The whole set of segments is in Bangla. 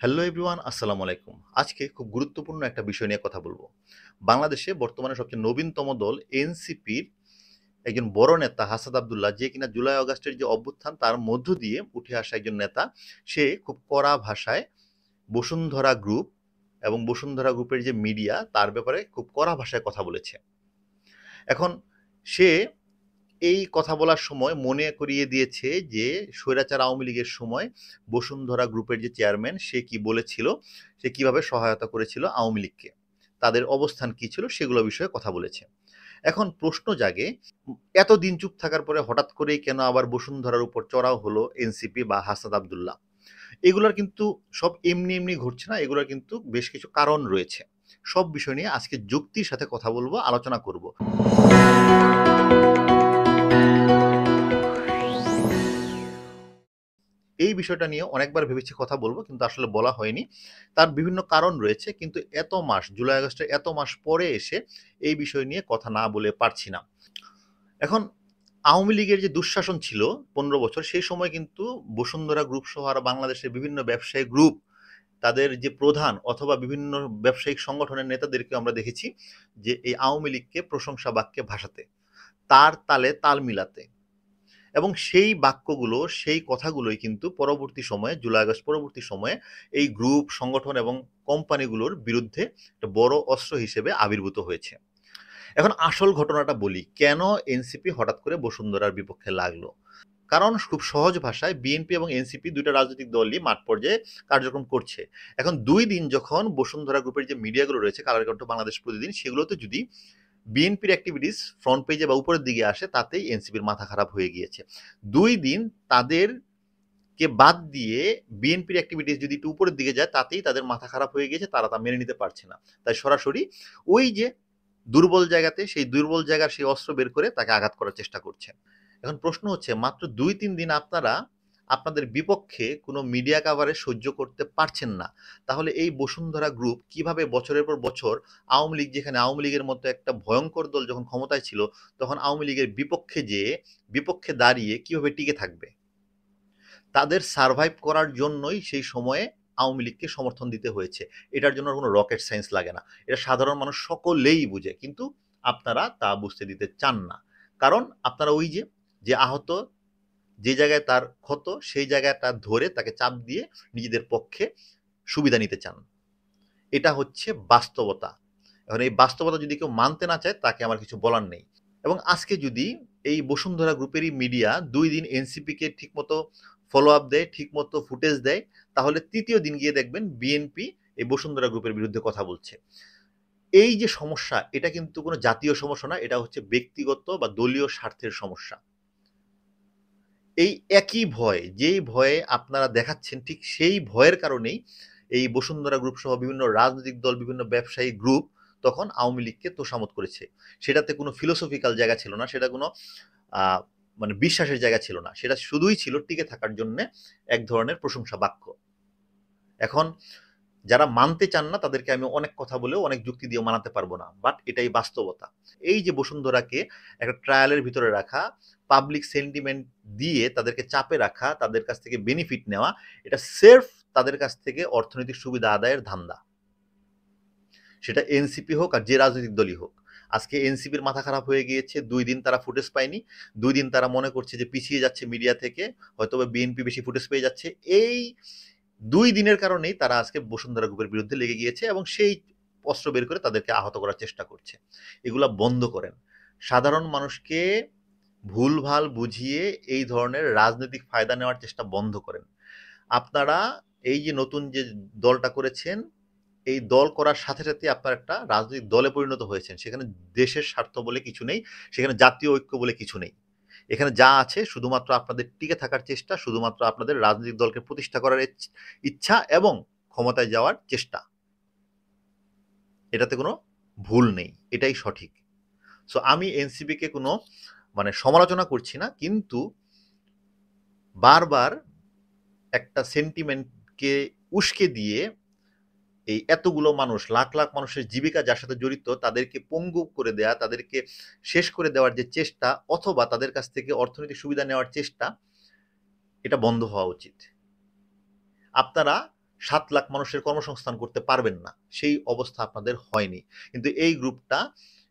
হ্যালো এভরিওয়ান, আসসালামু আলাইকুম। আজকে খুব গুরুত্বপূর্ণ একটা বিষয় নিয়ে কথা বলবো। বাংলাদেশে বর্তমানে সবচেয়ে নবীনতম দল এনসিপির একজন বড় নেতা হাসান আব্দুল্লাহ, যে কিনা জুলাই আগস্টের যে অভ্যুত্থান তার মধ্য দিয়ে উঠে আসা একজন নেতা। সে খুব কড়া ভাষায় বসুন্ধরা গ্রুপ এবং বসুন্ধরা গ্রুপের যে মিডিয়া তার ব্যাপারে খুব কড়া ভাষায় কথা বলেছে। এখন সে এই কথা বলার সময় মনে করিয়ে দিয়েছে যে স্বৈরাচার আওয়ামী লীগের সময় বসুন্ধরা গ্রুপের যে চেয়ারম্যান সে কি বলেছিল, সে কিভাবে সহায়তা করেছিল আওয়ামী লীগকে, তাদের অবস্থান কি ছিল সেগুলো বিষয়ে কথা বলেছে। এখন প্রশ্ন জাগে, এতদিন চুপ থাকার পরে হঠাৎ করেই কেন আবার বসুন্ধরার উপর চড়াও হলো এনসিপি বা হাসান আব্দুল্লাহ? এগুলোর কিন্তু সব এমনি এমনি ঘটছে না, এগুলোর কিন্তু বেশ কিছু কারণ রয়েছে। সব বিষয় নিয়ে আজকে যুক্তির সাথে কথা বলবো, আলোচনা করব। এই বিষয়টা নিয়ে অনেকবার ভেবেছি কথা বলবো, কিন্তু আসলে বলা হয়নি। তার বিভিন্ন কারণ রয়েছে, কিন্তু এত মাস, জুলাই আগস্টের এত মাস পরে এসে এই বিষয় নিয়ে কথা না বলে পারছি না। এখন আওয়ামী লীগের যে দুঃশাসন ছিল 15 বছর, সেই সময় কিন্তু বসুন্ধরা গ্রুপ সহ আর বাংলাদেশের বিভিন্ন ব্যবসায়ী গ্রুপ, তাদের যে প্রধান অথবা বিভিন্ন ব্যবসায়িক সংগঠনের নেতাদেরকে আমরা দেখেছি যে এই আওয়ামী লীগকে প্রশংসা বাক্যে ভাসাতে, তার তালে তাল মিলাতে। এবং সেই বাক্যগুলো, সেই কথাগুলোই কিন্তু পরবর্তী সময়ে, জুলাই আগস্ট পরবর্তী সময়ে এই গ্রুপ সংগঠন এবং কোম্পানিগুলোর বিরুদ্ধে একটা বড় অস্ত্র হিসেবে আবির্ভূত হয়েছে। এখন আসল ঘটনাটা বলি, কেন এনসিপি হঠাৎ করে বসুন্ধরার বিপক্ষে লাগলো। কারণ খুব সহজ ভাষায়, বিএনপি এবং এনসিপি দুইটা রাজনৈতিক দলই মাঠ পর্যায়ে কার্যক্রম করছে। এখন 2 দিন যখন বসুন্ধরা গ্রুপের যে মিডিয়াগুলো রয়েছে, কালার কণ্ঠ, বাংলাদেশ প্রতিদিন, সেগুলোতে যদি বিএনপির অ্যাক্টিভিটিস ফ্রন্ট পেজে বা উপরের দিকে আসে, তাতেই এনসিপির মাথা খারাপ হয়ে গিয়েছে। 2 দিন তাদেরকে বাদ দিয়ে বিএনপির অ্যাক্টিভিটিস যদি একটু উপরের দিকে যায়, তাতেই তাদের মাথা খারাপ হয়ে গিয়েছে, তারা তা মেনে নিতে পারছে না। তাই সরাসরি ওই যে দুর্বল জায়গাতে, সেই দুর্বল জায়গার সেই অস্ত্র বের করে তাকে আঘাত করার চেষ্টা করছে। এখন প্রশ্ন হচ্ছে, মাত্র 2-3 দিন আপনারা আপনাদের বিপক্ষে কোনো মিডিয়া কাভারেজ সহ্য করতে পারছেন না, তাহলে এই বসুন্ধরা গ্রুপ কিভাবে বছরের পর বছর, আওয়ামী লীগ যেখানে, আওয়ামী লীগের মতো একটা ভয়ঙ্কর দল যখন ক্ষমতায় ছিল, তখন আওয়ামী লীগের বিপক্ষে যেয়ে, বিপক্ষে দাঁড়িয়ে কিভাবে টিকে থাকবে? তাদের সারভাইভ করার জন্যই সেই সময়ে আওয়ামী লীগকে সমর্থন দিতে হয়েছে। এটার জন্য কোনো রকেট সায়েন্স লাগে না, এটা সাধারণ মানুষ সকলেই বুঝে, কিন্তু আপনারা তা বুঝতে দিতে চান না। কারণ আপনারা ওই যে, যে আহত, যে জায়গায় তার ক্ষত, সেই জায়গাটা ধরে তাকে চাপ দিয়ে নিজেদের পক্ষে সুবিধা নিতে চান। এটা হচ্ছে বাস্তবতা। এখন এই বাস্তবতা যদি কেউ মানতে না চায়, তাকে আমার কিছু বলার নেই। এবং আজকে যদি এই বসুন্ধরা গ্রুপেরই মিডিয়া 2 দিন এনসিপিকে ঠিকমতো ফলো আপ দেয়, ঠিকমতো ফুটেজ দেয়, তাহলে তৃতীয় দিন গিয়ে দেখবেন বিএনপি এই বসুন্ধরা গ্রুপের বিরুদ্ধে কথা বলছে। এই যে সমস্যা, এটা কিন্তু কোনো জাতীয় সমস্যা না, এটা হচ্ছে ব্যক্তিগত বা দলীয় স্বার্থের সমস্যা। এই একই ভয়, যেই ভয়ে আপনারা দেখাচ্ছেন, ঠিক সেই ভয়ের কারণেই এই বসুন্ধরা গ্রুপ সহ বিভিন্ন রাজনৈতিক দল, বিভিন্ন ব্যবসায়ী গ্রুপ তখন আওয়ামী লীগকে তোষামত করেছে। সেটাতে কোনো ফিলোসফিক্যাল জায়গা ছিল না, সেটা কোনো আহ, মানে বিশ্বাসের জায়গা ছিল না, সেটা শুধুই ছিল টিকে থাকার জন্য এক ধরনের প্রশংসা বাক্য। এখন যারা মানতে চান না, তাদেরকে আমি অনেক কথা বলেও অনেক যুক্তি দিয়ে মানাতে পারবো না, বাট এটাই বাস্তবতা। এই যে বসুন্ধরাকে একটা ট্রায়ালের ভিতরে রাখা, পাবলিক সেন্টিমেন্ট দিয়ে তাদেরকে চাপে রাখা, তাদের কাছ থেকে বেনিফিট নেওয়া, এটা সেলফ তাদের কাছ থেকে অর্থনৈতিক সুবিধা আদায়ের ধান্দা। সেটা এনসিপি হোক আর যে রাজনৈতিক দলই হোক। আজকে এনসিপির মাথা খারাপ হয়ে গিয়েছে, 2 দিন তারা ফুটেজ পায়নি, 2 দিন তারা মনে করছে যে পিছিয়ে যাচ্ছে মিডিয়া থেকে, হয়তো বিএনপি বেশি ফুটেজ পেয়ে যাচ্ছে। এই 2 দিনের কারণেই তারা আজকে বসুন্ধরা গ্রুপের বিরুদ্ধে লেগে গিয়েছে এবং সেই অস্ত্র বের করে তাদেরকে আহত করার চেষ্টা করছে। এগুলা বন্ধ করেন। সাধারণ মানুষকে ভুলভাল বুঝিয়ে এই ধরনের রাজনৈতিক ফায়দা নেওয়ার চেষ্টা বন্ধ করেন। আপনারা এই যে নতুন যে দলটা করেছেন, এই দল করার সাথে সাথে আপনার একটা রাজনৈতিক দলে পরিণত হয়েছেন। সেখানে দেশের স্বার্থ বলে কিছু নেই, সেখানে জাতীয় ঐক্য বলে কিছু নেই। এখানে যা আছে শুধুমাত্র আপনাদের টিকে থাকার চেষ্টা, শুধুমাত্র আপনাদের রাজনৈতিক দলকে প্রতিষ্ঠা করার ইচ্ছা এবং ক্ষমতায় যাওয়ার চেষ্টা। এটাতে কোনো ভুল নেই, এটাই সঠিক। সো আমি এনসিপিকে কোনো সমালোচনা করছি না, কিন্তু বারবার একটা সেন্টিমেন্টকে উস্কে দিয়ে এই এতগুলো মানুষ, লাখ লাখ মানুষের জীবিকা যার সাথে জড়িত, তাদেরকে পঙ্গু করে দেয়া, তাদেরকে শেষ করে দেওয়ার যে চেষ্টা, অথবা তাদের কাছ থেকে অর্থনৈতিক সুবিধা নেওয়ার চেষ্টা, এটা বন্ধ হওয়া উচিত। আপনারা 7 লাখ মানুষের কর্মসংস্থান করতে পারবেন না, সেই অবস্থা আপনাদের হয়নি। কিন্তু এই গ্রুপটা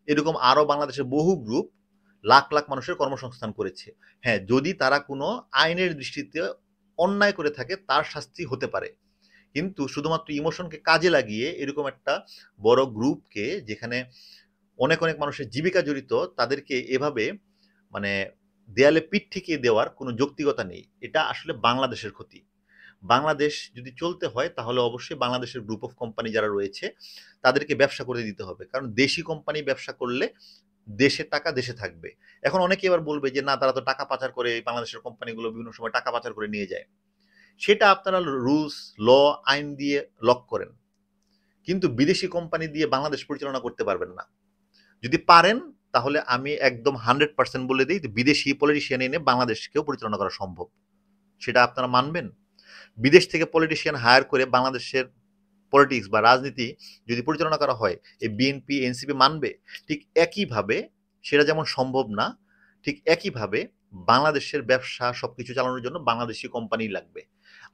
এরকম আরো বাংলাদেশের বহু গ্রুপ লাখ লাখ মানুষের কর্মসংস্থান করেছে। হ্যাঁ, যদি তারা কোনো আইনের দৃষ্টিতে অন্যায় করে থাকে তার শাস্তি হতে পারে, কিন্তু শুধুমাত্র ইমোশনকে কাজে লাগিয়ে এরকম একটা বড় গ্রুপকে, যেখানে অনেক অনেক মানুষের জীবিকা জড়িত, তাদেরকে এভাবে মানে দেয়ালে পিঠ ঠেকিয়ে দেওয়ার কোনো যৌক্তিকতা নেই। এটা আসলে বাংলাদেশের ক্ষতি। বাংলাদেশ যদি চলতে হয় তাহলে অবশ্যই বাংলাদেশের গ্রুপ অফ কোম্পানি যারা রয়েছে তাদেরকে ব্যবসা করে দিতে হবে, কারণ দেশি কোম্পানি ব্যবসা করলে দেশের টাকা দেশে থাকবে। এখন অনেকে এবার বলবে যে না, তারা তো টাকা পাচার করে, বাংলাদেশের কোম্পানিগুলো বিভিন্ন সময় টাকা পাচার করে নিয়ে যায়। সেটা আপনারা রুলস, ল, আইন দিয়ে লক করেন, কিন্তু বিদেশি কোম্পানি দিয়ে বাংলাদেশ পরিচালনা করতে পারবেন না। যদি পারেন তাহলে আমি একদম 100% বলে দিই, বিদেশি পলিটিশিয়ান এনে বাংলাদেশকেও পরিচালনা করা সম্ভব। সেটা আপনারা মানবেন? বিদেশ থেকে পলিটিশিয়ান হায়ার করে বাংলাদেশের পলিটিক্স বা রাজনীতি যদি পরিচালনা করা হয়, এই বিএনপি এনসিপি মানবে? ঠিক একইভাবে সেটা যেমন সম্ভব না, ঠিক একইভাবে বাংলাদেশের ব্যবসা সবকিছু চালানোর জন্য বাংলাদেশি কোম্পানি লাগবে।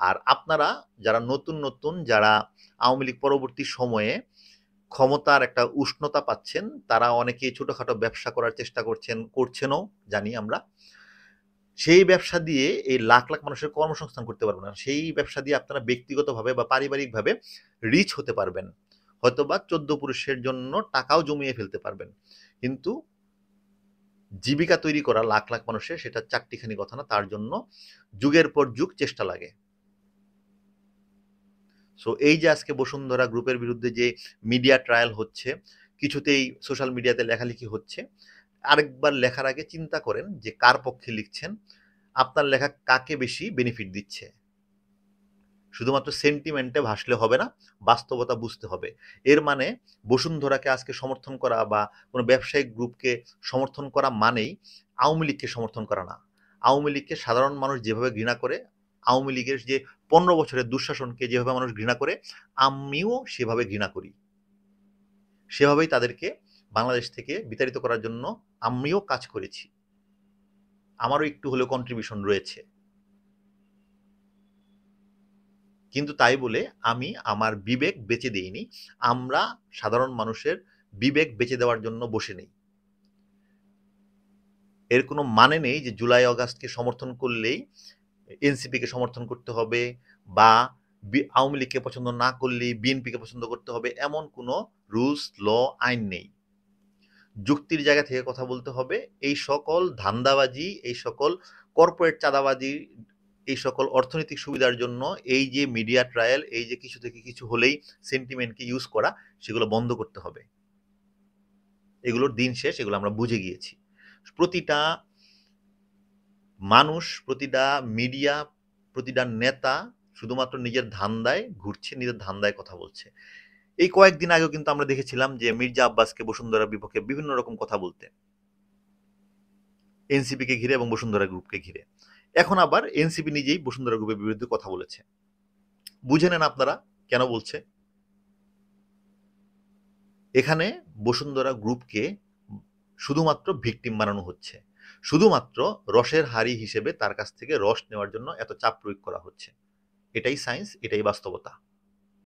আর আপনারা যারা নতুন নতুন, যারা আওয়ামী লীগ পরবর্তী সময়ে ক্ষমতার একটা উষ্ণতা পাচ্ছেন, তারা অনেকে ছোটখাটো ব্যবসা করার চেষ্টা করছেনও জানি আমরা। সেই ব্যবসা দিয়ে এই লাখ লাখ মানুষের কর্মসংস্থান করতে পারবেন না। সেই ব্যবসা দিয়ে আপনারা ব্যক্তিগতভাবে বা পারিবারিকভাবে রিচ হতে পারবেন, হয়তোবা 14 পুরুষের জন্য টাকাও জমিয়ে ফেলতে পারবেন, কিন্তু জীবিকা তৈরি করা লাখ লাখ মানুষের, সেটা চারটিখানি কথা না, তার জন্য যুগের পর যুগ চেষ্টা লাগে। সো এই যে আজকে বসুন্ধরা গ্রুপের বিরুদ্ধে যে মিডিয়া ট্রায়াল হচ্ছে, কিছুতেই সোশ্যাল মিডিয়াতে লেখালেখি হচ্ছে, আরেকবার লেখার আগে চিন্তা করেন যে কার পক্ষে লিখছেন, আপনার লেখা কাকে বেশি বেনিফিট দিচ্ছে। শুধুমাত্র সেন্টিমেন্টে ভাসলে হবে না, বাস্তবতা বুঝতে হবে। এর মানে বসুন্ধরাকে আজকে সমর্থন করা বা কোনো ব্যবসায়িক গ্রুপকে সমর্থন করা মানেই আওয়ামী লীগকে সমর্থন করা না। আওয়ামী লীগকে সাধারণ মানুষ যেভাবে ঘৃণা করে, আওয়ামী লীগের যে 15 বছরের দুঃশাসনকে যেভাবে মানুষ ঘৃণা করে, আমিও সেভাবে ঘৃণা করি। সেভাবেই তাদেরকে বাংলাদেশ থেকে বিতাড়িত করার জন্য আমিও কাজ করেছি। আমারও একটু হলেও কন্ট্রিবিউশন রয়েছে। কিন্তু তাই বলে আমি আমার বিবেক বেচে দেইনি। আমরা সাধারণ মানুষের বিবেক বেচে দেওয়ার জন্য বসে নেই। এর কোনো মানে নেই যে জুলাই অগাস্টকে সমর্থন করলেই এনসিপিকে সমর্থন করতে হবে, বা আওয়ামী লীগকে পছন্দ না করলেই বিএনপিকে পছন্দ করতে হবে, এমন কোনো রুলস, ল, আইন নেই। যুক্তির জায়গা থেকে কথা বলতে হবে। এই সকল ধান্দাবাজি, এই সকল কর্পোরেট চাঁদাবাজি, এই সকল অর্থনৈতিক সুবিধার জন্য এই যে মিডিয়া ট্রায়াল, এই যে কিছু থেকে কিছু হলেই সেন্টিমেন্টকে ইউজ করা, সেগুলো বন্ধ করতে হবে। এগুলোর দিন শেষ, এগুলো আমরা বুঝে গিয়েছি। প্রতিটা মানুষ, প্রতিটা মিডিয়া, প্রতিটা নেতা শুধুমাত্র নিজের ধান্দায় ঘুরছে, নিজের ধান্দায় কথা বলছে। এই কয়েকদিন আগেও কিন্তু আমরা দেখেছিলাম যে মির্জা আব্বাসকে বসুন্ধরার বিপক্ষে বিভিন্ন রকম কথা বলতে, এনসিপিকে ঘিরে এবং বসুন্ধরা গ্রুপকে ঘিরে। এখন আবার এনসিপি নিজেই বসুন্ধরা গ্রুপের বিরুদ্ধে কথা বলেছে। বুঝে নেন আপনারা কেন বলছে। এখানে বসুন্ধরা গ্রুপকে শুধুমাত্র ভিকটিম বানানো হচ্ছে, শুধুমাত্র রসের হাড়ি হিসেবে তার কাছ থেকে রস নেওয়ার জন্য এত চাপ প্রয়োগ করা হচ্ছে। এটাই সায়েন্স, এটাই বাস্তবতা।